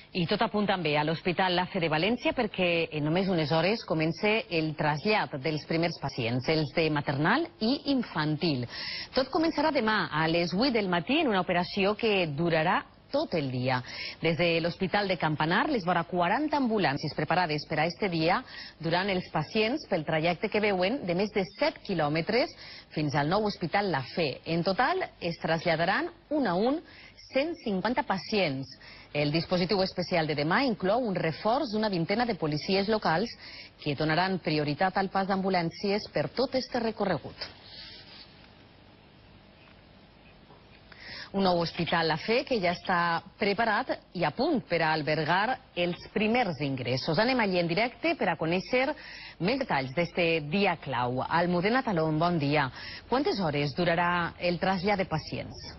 I tot a punt també a l'Hospital La Fe de València perquè en només unes hores comença el trasllat dels primers pacients, els de maternal i infantil. Tot començarà demà a les 8 del matí en una operació que durarà tot el dia. Des de l'Hospital de Campanar, les vora 40 ambulàncies preparades per a este dia duran els pacients pel trajecte que veuen de més de 7 quilòmetres fins al nou Hospital La Fe. En total es traslladaran un a un 150 pacients. El dispositiu especial de demà inclou un reforç d'una vintena de policies locals que donaran prioritat al pas d'ambulàncies per tot este recorregut. Un nou Hospital La Fe que ja està preparat i a punt per a albergar els primers ingressos. Anem allí en directe per a conèixer més detalls d'este dia clau. Almudena Talón, bon dia. Quantes hores durarà el trasllat de pacients?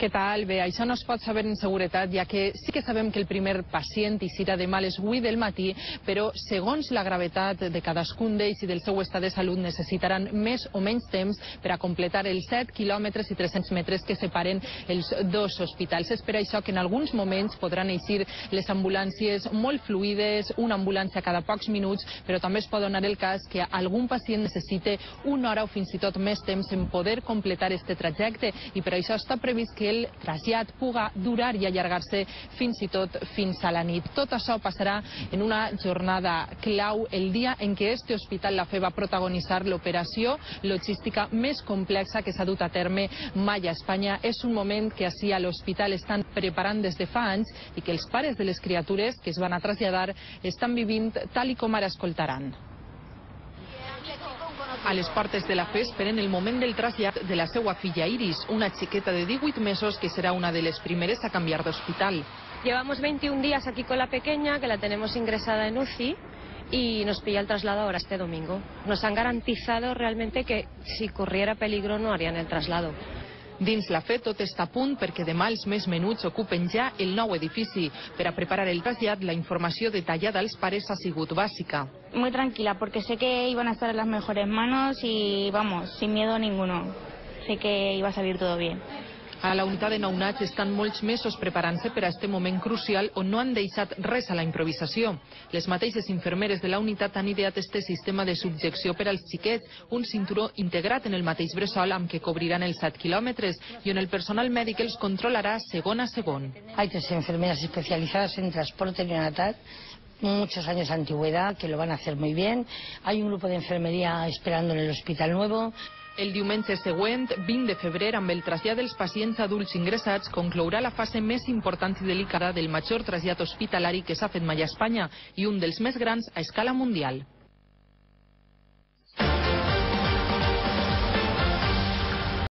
Què tal? Bé, això no es pot saber en seguretat, ja que sí que sabem que el primer pacient eixirà demà a les 8 del matí, però segons la gravetat de cadascun d'ells i del seu estat de salut necessitaran més o menys temps per a completar els 7 quilòmetres i 300 metres que separen els dos hospitals. És per això que en alguns moments podran eixir les ambulàncies molt fluides, una ambulància cada pocs minuts, però també es pot donar el cas que algun pacient necessite una hora o fins i tot més temps en poder completar este trajecte, i per això està previst que el trasllat puga durar i allargar-se fins i tot fins a la nit. Tot això passarà en una jornada clau, el dia en què este Hospital La Fe va protagonitzar l'operació logística més complexa que s'ha dut a terme mai a Espanya. És un moment que ací a l'hospital estan preparant des de fa anys i que els pares de les criatures que es van a traslladar estan vivint tal i com ara escoltaran. A les portes de la Fe esperen el moment del trasllat de la seva filla Iris, una xiqueta de 18 mesos que serà una de les primeres a canviar d'hospital. Llevamos 21 días aquí con la pequeña, que la tenemos ingresada en UCI, y nos pilla el traslado ahora este domingo. Nos han garantizado realmente que si corriera peligro no harían el traslado. Dins la Fe tot està a punt perquè demà els més menuts ocupen ja el nou edifici. Per a preparar el trasllat, la informació detallada als pares ha sigut bàsica. Muy tranquila, porque sé que iban a estar en las mejores manos y vamos, sin miedo ninguno. Sé que iba a salir todo bien. A la unitat de nounats estan molts mesos preparant-se per a este moment crucial on no han deixat res a la improvisació. Les mateixes infermeres de la unitat han ideat este sistema de subjecció per als xiquets, un cinturó integrat en el mateix bressol amb què cobriran els 7 quilòmetres i on el personal mèdic els controlarà segon a segon. Hay 3 enfermeras especializadas en transporte neonatal, muchos años de antigüedad, que lo van a hacer muy bien. Hay un grupo de enfermería esperando en el Hospital Nuevo. El diumenge següent, 20 de febrer, amb el trasllat dels pacients adults ingressats, conclourà la fase més important i delicada del major trasllat hospitalari que s'ha fet mai a Espanya i un dels més grans a escala mundial.